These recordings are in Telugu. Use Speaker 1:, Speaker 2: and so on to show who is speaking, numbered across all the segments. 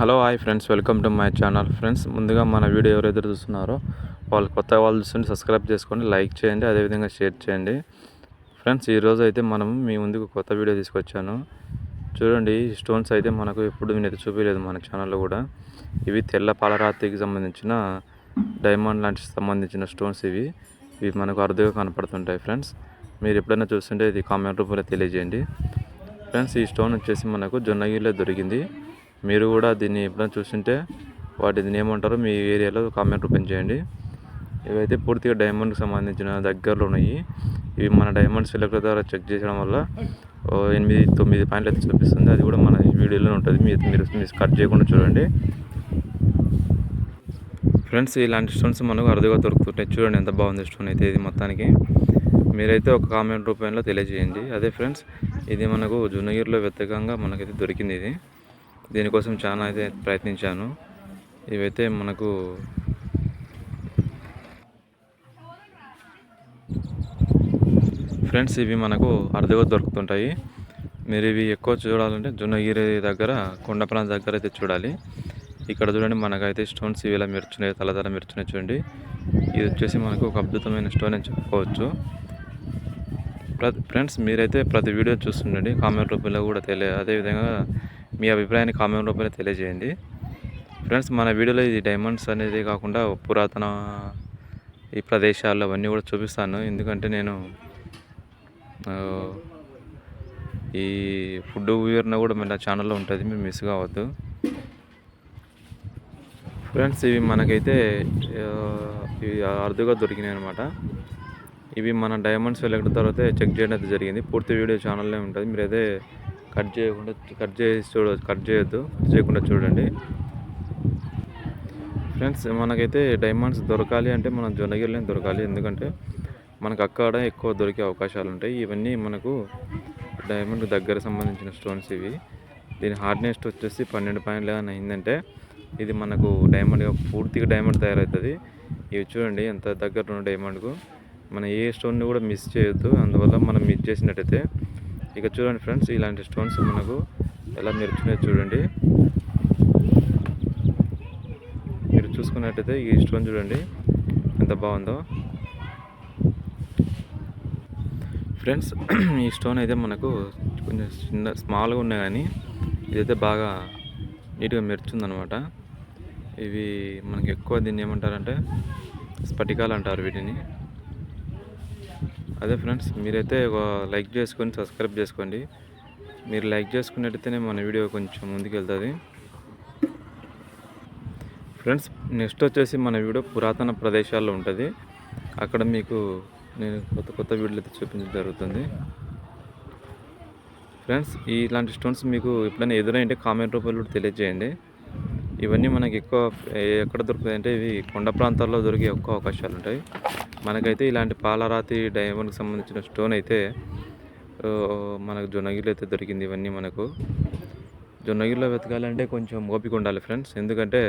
Speaker 1: Hello hi friends, welcome to my channel. Friends, ముందుగా మన వీడియో ఎవరైతే చూస్తున్నారో వాళ్ళు కొత్త వాళ్ళు చూస్తుంటే సబ్స్క్రైబ్ చేసుకోండి, లైక్ చేయండి, అదేవిధంగా షేర్ చేయండి. ఫ్రెండ్స్, ఈరోజు అయితే మనం మీ ముందుకు కొత్త వీడియో తీసుకొచ్చాను. చూడండి, ఈ స్టోన్స్ అయితే మనకు ఎప్పుడు నేనైతే చూపించలేదు మన ఛానల్లో కూడా. ఇవి తెల్ల పాలరాతికి సంబంధించిన డైమండ్ లాంటి సంబంధించిన స్టోన్స్. ఇవి మనకు అరుదుగా కనపడుతుంటాయి. ఫ్రెండ్స్, మీరు ఎప్పుడైనా చూస్తుంటే ఇది కామెంట్ రూపంలో తెలియజేయండి. ఫ్రెండ్స్, ఈ స్టోన్ వచ్చేసి మనకు జొన్నగిరిలో దొరికింది. మీరు కూడా దీన్ని ఎప్పుడైనా చూస్తుంటే వాటిని ఏమంటారో మీ ఏరియాలో కామెంట్ రూపం చేయండి. ఇవైతే పూర్తిగా డైమండ్కి సంబంధించిన దగ్గరలో ఉన్నాయి. ఇవి మన డైమండ్ సెలెక్టర్ ద్వారా చెక్ చేయడం వల్ల 8-9 పాయింట్లు అయితే చూపిస్తుంది. అది కూడా మన వీడియోలో ఉంటుంది. మీరు కట్ చేయకుండా చూడండి. ఫ్రెండ్స్, ఇలాంటి స్టోన్స్ మనకు అరుదుగా దొరుకుతుంటాయి. చూడండి ఎంత బాగుంది స్టోన్ అయితే. ఇది మొత్తానికి మీరైతే ఒక కామెంట్ రూపంలో తెలియజేయండి. అదే ఫ్రెండ్స్, ఇది మనకు జొన్నగిరిలో వ్యతిరేకంగా మనకైతే దొరికింది. దీనికోసం చాలా అయితే ప్రయత్నించాను. ఇవైతే మనకు ఫ్రెండ్స్, ఇవి మనకు అరుదుగా దొరుకుతుంటాయి. మీరు ఇవి ఎక్కువ చూడాలంటే జొన్నగిరి దగ్గర కొండ ప్రాంతం దగ్గర అయితే చూడాలి. ఇక్కడ చూడండి, మనకైతే స్టోన్స్ ఇవి ఇలా మెరుచున్నాయి, తలతల మెరుచున్నాయి. చూడండి, ఇది వచ్చేసి మనకు ఒక అద్భుతమైన స్టోన్ అని చెప్పుకోవచ్చు. ఫ్రెండ్స్, మీరైతే ప్రతి వీడియో చూస్తుండండి, కామెంట్ రూపంలో కూడా అదేవిధంగా మీ అభిప్రాయాన్ని కామెంట్ రూపంలో తెలియజేయండి. ఫ్రెండ్స్, మన వీడియోలో ఇది డైమండ్స్ అనేది కాకుండా పురాతన ఈ ప్రదేశాలు అవన్నీ కూడా చూపిస్తాను. ఎందుకంటే నేను ఈ ఫుడ్ వివరణ కూడా మన ఛానల్లో ఉంటుంది, మీరు మిస్ కావద్దు. ఫ్రెండ్స్, ఇవి మనకైతే ఇవి అరుదుగా దొరికినాయి అనమాట. ఇవి మన డైమండ్స్ వెళ్ళిన తర్వాత చెక్ చేయడం అయితే జరిగింది. పూర్తి వీడియో ఛానల్లో ఉంటుంది. మీరైతే కట్ చేయకుండా చూడండి. ఫ్రెండ్స్, మనకైతే డైమండ్స్ దొరకాలి అంటే మనం జొన్నగిరిలోనే దొరకాలి. ఎందుకంటే మనకు అక్కడ ఎక్కువ దొరికే అవకాశాలు ఉంటాయి. ఇవన్నీ మనకు డైమండ్ దగ్గర సంబంధించిన స్టోన్స్. దీని హార్డ్నెస్ వచ్చేసి 12 పాయింట్లు ఏమైనా అయిందంటే ఇది మనకు డైమండ్ పూర్తిగా డైమండ్ తయారవుతుంది. ఇవి చూడండి ఎంత దగ్గర ఉన్న డైమండ్కు. మనం ఏ స్టోన్ని కూడా మిస్ చేయొద్దు. అందువల్ల మనం మిస్ చేసినట్టయితే ఇక చూడండి ఫ్రెండ్స్, ఇలాంటి స్టోన్స్ మనకు ఎలా మెరుచున్నాయో చూడండి. మీరు చూసుకున్నట్టయితే ఈ స్టోన్ చూడండి ఎంత బాగుందో. ఫ్రెండ్స్, ఈ స్టోన్ అయితే మనకు కొంచెం స్మాల్గా ఉన్నాయి, కానీ ఇదైతే బాగా నీట్గా మెరుచుందనమాట. ఇవి మనకి ఎక్కువ దీన్ని ఏమంటారంటే స్ఫటికాలు అంటారు వీటిని. అదే ఫ్రెండ్స్, మీరైతే ఒక లైక్ చేసుకొని సబ్స్క్రైబ్ చేసుకోండి. మీరు లైక్ చేసుకున్నట్టయితేనే మన వీడియో కొంచెం ముందుకు వెళ్తుంది. ఫ్రెండ్స్, నెక్స్ట్ వచ్చేసి మన వీడియో పురాతన ప్రదేశాల్లో ఉంటుంది. అక్కడ మీకు నేను కొత్త వీడియోలు అయితే చూపించడం జరుగుతుంది. ఫ్రెండ్స్, ఇలాంటి స్టోన్స్ మీకు ఎప్పుడైనా ఎదురైంటే కామెంట్ రూపంలో తెలియజేయండి. ఇవన్నీ మనకి ఎక్కువ ఎక్కడ దొరుకుతాయి అంటే ఇవి కొండ ప్రాంతాల్లో దొరికే ఎక్కువ అవకాశాలు ఉంటాయి. మనకైతే ఇలాంటి పాలరాతి డైమండ్కి సంబంధించిన స్టోన్ అయితే మనకు జొన్నగిరిలో అయితే దొరికింది. ఇవన్నీ మనకు జొన్నగిరిలో వెతకాలంటే కొంచెం ఓపిక ఉండాలి ఫ్రెండ్స్. ఎందుకంటే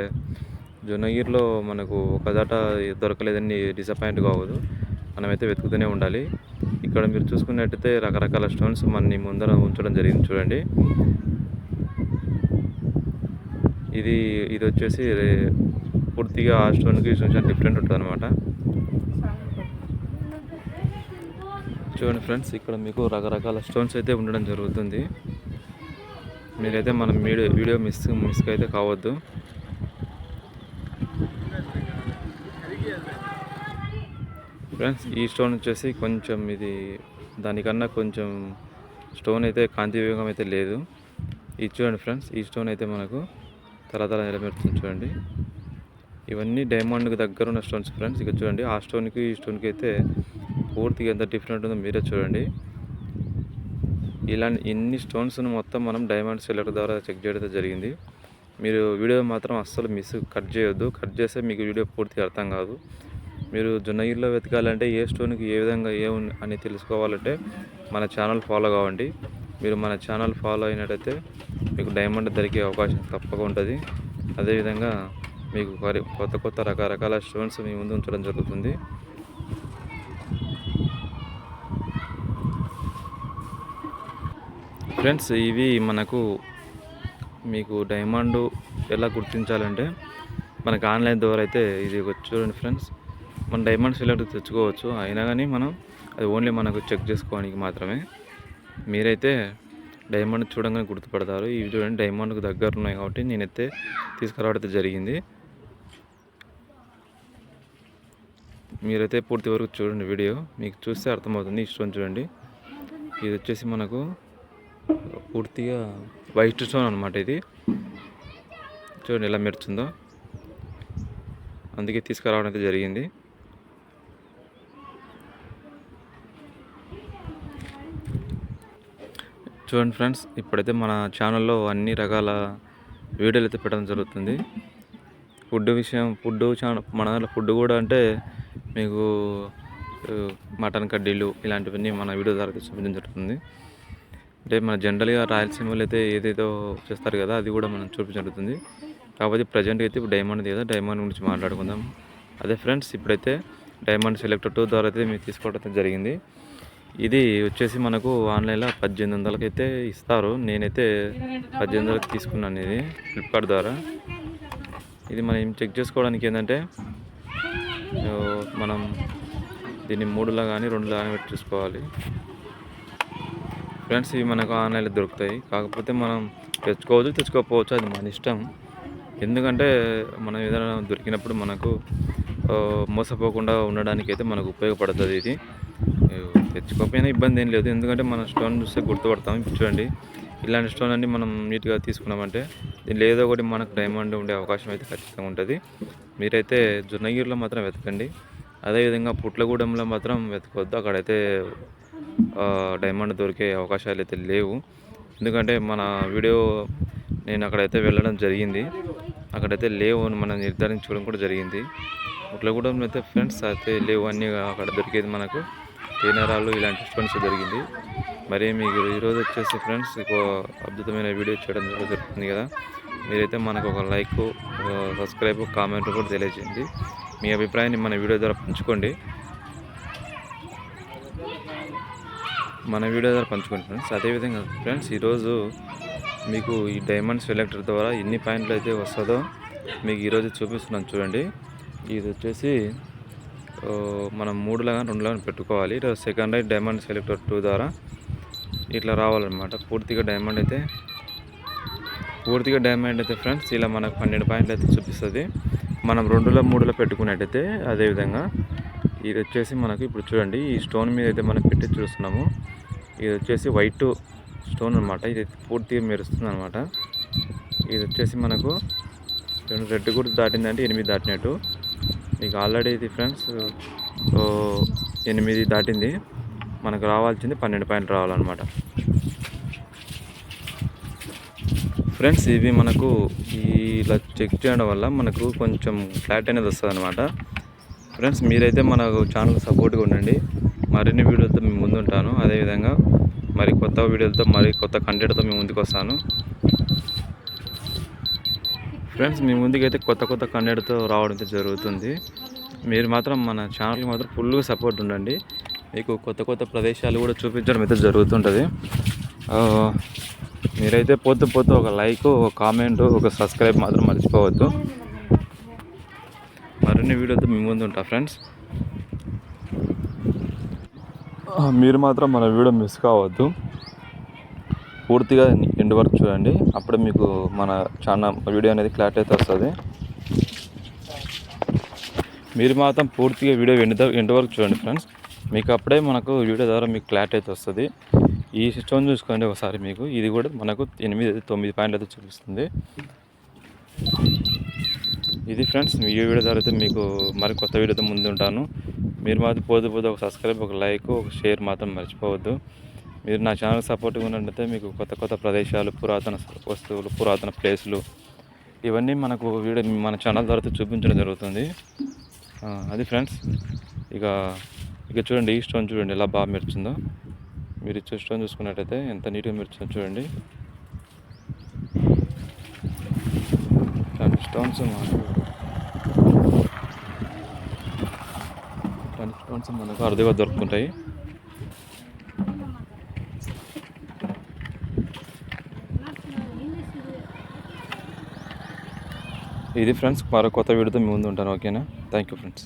Speaker 1: జొన్నగిరిలో మనకు ఒక దాట దొరకలేదని డిసప్పాయింట్ కావద్దు. మనమైతే వెతుకుతూనే ఉండాలి. ఇక్కడ మీరు చూసుకున్నట్టయితే రకరకాల స్టోన్స్ మన ముందర ఉంచడం జరిగింది. చూడండి, ఇది వచ్చేసి పూర్తిగా ఆ స్టోన్కి కొంచెం డిఫరెంట్ ఉంటుంది అనమాట. చూడండి ఫ్రెండ్స్, ఇక్కడ మీకు రకరకాల స్టోన్స్ అయితే ఉండడం జరుగుతుంది. మీరైతే మనం వీడియో మిస్ అయితే కావద్దు. ఫ్రెండ్స్, ఈ స్టోన్ వచ్చేసి కొంచెం ఇది దానికన్నా కొంచెం స్టోన్ అయితే కాంతివేగం అయితే లేదు. ఇది చూడండి ఫ్రెండ్స్, ఈ స్టోన్ అయితే మనకు తలతల నిలబెడుతుంది. చూడండి, ఇవన్నీ డైమండ్కి దగ్గర ఉన్న స్టోన్స్ ఫ్రెండ్స్. ఇక చూడండి, ఆ స్టోన్కి ఈ స్టోన్కి అయితే పూర్తిగా ఎంత డిఫరెంట్ ఉందో మీరే చూడండి. ఇన్ని స్టోన్స్ను మొత్తం మనం డైమండ్ సెలెక్టర్ ద్వారా చెక్ చేయడం జరిగింది. మీరు వీడియో మాత్రం అస్సలు కట్ చేయొద్దు. కట్ చేస్తే మీకు వీడియో పూర్తిగా అర్థం కాదు. మీరు జొన్నగిరిలో వెతకాలంటే ఏ స్టోన్కి ఏ విధంగా అని తెలుసుకోవాలంటే మన ఛానల్ ఫాలో కావండి. మీరు మన ఛానల్ ఫాలో అయినట్టయితే మీకు డైమండ్ దొరికే అవకాశం తప్పక ఉంటుంది. అదేవిధంగా మీకు కొత్త రకరకాల స్టోన్స్ మీ ముందు ఉంచడం జరుగుతుంది. ఫ్రెండ్స్, ఇవి మనకు మీకు డైమండ్ ఎలా గుర్తించాలంటే మనకు ఆన్లైన్ ద్వారా అయితే ఇది చూడండి ఫ్రెండ్స్, మన డైమండ్ సెలెక్టర్ తెచ్చుకోవచ్చు. అయినా కానీ మనం అది ఓన్లీ మనకు చెక్ చేసుకోవడానికి మాత్రమే. మీరైతే డైమండ్ చూడంగానే గుర్తుపడతారు. ఇవి చూడండి డైమండ్కు దగ్గర ఉన్నాయి కాబట్టి నేనైతే తీసుకురావడం జరిగింది. మీరైతే పూర్తి వరకు చూడండి వీడియో, మీకు చూస్తే అర్థమవుతుంది. ఈ స్టోన్ చూడండి, ఇది వచ్చేసి మనకు పూర్తిగా వైట్ స్టోన్ అనమాట. ఇది చూడండి ఎలా మెరుస్తుందో, అందుకే తీసుకురావడం అయితే జరిగింది. చూడండి ఫ్రెండ్స్, ఇప్పుడైతే మన ఛానల్లో అన్ని రకాల వీడియోలు అయితే పెట్టడం జరుగుతుంది. ఫుడ్ ఛానల్, మన దాంట్లో ఫుడ్ కూడా అంటే మీకు మటన్ కడ్డీలు ఇలాంటివన్నీ మన వీడియో ద్వారా చూపించడం జరుగుతుంది. అంటే మన జనరల్గా రాయలసీమలో అయితే ఏదేదో చేస్తారు కదా, అది కూడా మనం చూపించడం జరుగుతుంది. కాకపోతే ప్రజెంట్ అయితే ఇప్పుడు డైమండ్ కదా, డైమండ్ గురించి మాట్లాడుకుందాం. అదే ఫ్రెండ్స్, ఇప్పుడైతే డైమండ్ సెలెక్టర్ 2 ద్వారా అయితే మీరు తీసుకోవడం జరిగింది. ఇది వచ్చేసి మనకు ఆన్లైన్లో 1800 అయితే ఇస్తారు. నేనైతే 1800 తీసుకున్నాను ఇది ఫ్లిప్కార్ట్ ద్వారా. ఇది మనం చెక్ చేసుకోవడానికి ఏంటంటే మనం దీన్ని 3లా కానీ 2లా కానీ పెట్టి చూసుకోవాలి ఫ్రెండ్స్. ఇవి మనకు ఆన్లైన్లో దొరుకుతాయి, కాకపోతే మనం తెచ్చుకోకపోవచ్చు, అది మన ఇష్టం. ఎందుకంటే మనం ఏదైనా దొరికినప్పుడు మనకు మోసపోకుండా ఉండడానికి అయితే మనకు ఉపయోగపడుతుంది. ఇది తెచ్చుకోకపోయినా ఇబ్బంది ఏం లేదు, ఎందుకంటే మనం స్టోన్ చూస్తే గుర్తుపడతాం. ఇప్పుడు చూడండి, ఇలాంటి స్టోన్ అన్ని మనం నీట్గా తీసుకున్నామంటే దీనిలో ఏదో ఒకటి మనకు డైమండ్ ఉండే అవకాశం అయితే ఖచ్చితంగా ఉంటుంది. మీరైతే జొన్నగిరిలో మాత్రం వెతకండి, అదేవిధంగా పుట్లగూడెంలో మాత్రం వెతకొద్దు. అక్కడైతే డైమండ్ దొరికే అవకాశాలు అయితే లేవు. ఎందుకంటే మన వీడియో నేను అక్కడైతే వెళ్ళడం జరిగింది, అక్కడైతే లేవు అని మనం నిర్ధారించుకోవడం కూడా జరిగింది. పుట్లగూడెంలో అయితే ఫ్రెండ్స్ అయితే లేవు, అన్నీ అక్కడ దొరికేది మనకు తేనెరాళ్ళు ఇలాంటి స్టోన్స్ దొరికింది. మరి మీకు ఈరోజు వచ్చేసి ఫ్రెండ్స్ అద్భుతమైన వీడియో చేయడం జరుగుతుంది కదా. మీరైతే మనకు ఒక లైక్, సబ్స్క్రైబ్, కామెంట్ కూడా తెలియజేయండి. మీ అభిప్రాయాన్ని మన వీడియో ద్వారా పంచుకోండి ఫ్రెండ్స్. అదేవిధంగా ఫ్రెండ్స్, ఈరోజు మీకు ఈ డైమండ్ సెలెక్టర్ ద్వారా ఎన్ని పాయింట్లు అయితే వస్తుందో మీకు ఈరోజు చూపిస్తున్నాను చూడండి. ఇది వచ్చేసి మనం 3లా కానీ 2లా కానీ పెట్టుకోవాలి. సెకండ్ రైట్ డైమండ్ సెలెక్టర్ 2 ద్వారా ఇట్లా రావాలన్నమాట. పూర్తిగా డైమండ్ అయితే ఫ్రెండ్స్ ఇలా మనకు 12 పాయింట్లు అయితే చూపిస్తుంది. మనం 2లా 3లా పెట్టుకున్నట్టయితే అదేవిధంగా ఇది వచ్చేసి మనకు ఇప్పుడు చూడండి, ఈ స్టోన్ మీద అయితే మనం పెట్టి చూస్తున్నాము. ఇది వచ్చేసి వైట్ స్టోన్ అనమాట, ఇది పూర్తిగా మెరుస్తుంది అనమాట. ఇది వచ్చేసి మనకు రెడ్ గుర్తు దాటిందంటే 8 దాటినట్టు. మీకు ఆల్రెడీ ఇది ఫ్రెండ్స్ 8 దాటింది, మనకు రావాల్సింది 12 పాయింట్లు రావాలన్నమాట ఫ్రెండ్స్. ఇవి మనకు ఇలా చెక్ చేయడం వల్ల మనకు కొంచెం క్లారిటీ అనేది వస్తుంది అనమాట ఫ్రెండ్స్. మీరైతే మన ఛానల్ సపోర్ట్గా ఉండండి, మరిన్ని వీడియోలతో మేము ముందుంటాను. అదేవిధంగా మరి కొత్త వీడియోలతో కొత్త కంటెంట్తో మేము ముందుకు వస్తాను ఫ్రెండ్స్. మీ ముందుకైతే కొత్త కంటెంట్తో రావడం జరుగుతుంది. మీరు మాత్రం మన ఛానల్కి మాత్రం ఫుల్గా సపోర్ట్ ఉండండి. మీకు కొత్త ప్రదేశాలు కూడా చూపించడం అయితే జరుగుతుంటుంది. మీరైతే పోతూ ఒక లైక్, ఒక కామెంట్, ఒక సబ్స్క్రైబ్ మాత్రం మర్చిపోవద్దు. మరిన్ని వీడియోతో మీ ముందు ఉంటా ఫ్రెండ్స్. మీరు మాత్రం మన వీడియో మిస్ కావద్దు, పూర్తిగా ఎండ్ వరకు చూడండి. అప్పుడే మీకు మన ఛానల్ వీడియో అనేది క్లారిటీ అయితే వస్తుంది. మీరు మాత్రం పూర్తిగా వీడియో ఎండ్ వరకు చూడండి ఫ్రెండ్స్, మీకు అప్పుడే మనకు వీడియో ద్వారా మీకు క్లారిటీ అయితే వస్తుంది. ఈ స్టోన్ చూసుకోండి ఒకసారి, మీకు ఇది కూడా మనకు 8-9 పాయింట్లు అయితే చూపిస్తుంది. ఇది ఫ్రెండ్స్, ఈ వీడియో ద్వారా అయితే మీకు మరి కొత్త వీడియోతో ముందు ఉంటాను. మీరు మాత్రం పోతూ ఒక సబ్స్క్రైబ్, ఒక లైక్, ఒక షేర్ మాత్రం మర్చిపోవద్దు. మీరు నా ఛానల్ సపోర్ట్గా ఉన్నట్లయితే మీకు కొత్త ప్రదేశాలు, పురాతన వస్తువులు, పురాతన ప్లేసులు ఇవన్నీ మనకు వీడియో మన ఛానల్ ద్వారా చూపించడం జరుగుతుంది. అది ఫ్రెండ్స్. ఇక చూడండి, ఈ స్టోన్ చూడండి ఎలా బాగా మెరుస్తుందో. మీరు ఇచ్చే స్టోన్ చూసుకున్నట్టయితే ఎంత నీట్గా మెరుస్తుందో చూడండి. స్టోన్స్ మనకు అరుదుగా దొరుకుతుంటాయి. ఇది ఫ్రెండ్స్, మరో కొత్త వీడియోతో మీ ముందు ఉంటాను. ఓకేనా? Thank you friends.